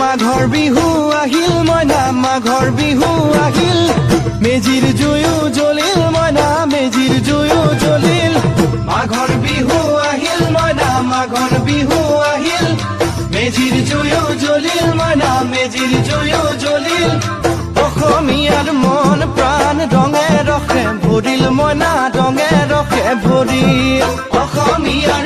মাঘৰ বিহু আহিল মইনা মাঘৰ বিহু আহিল মেজিৰ জুয়ো জ্বলিল মইনা মেজিৰ জুয়ো জ্বলিল মাঘৰ বিহু আহিল মইনা মাঘৰ বিহু আহিল মেজিৰ জুয়ো জ্বলিল মইনা মেজিৰ জুয়ো জ্বলিল অসমীয়াৰ মন প্ৰাণ ৰঙে ৰসে ভৰিল মইনা ৰঙে ৰসে ভৰিল অসমীয়াৰ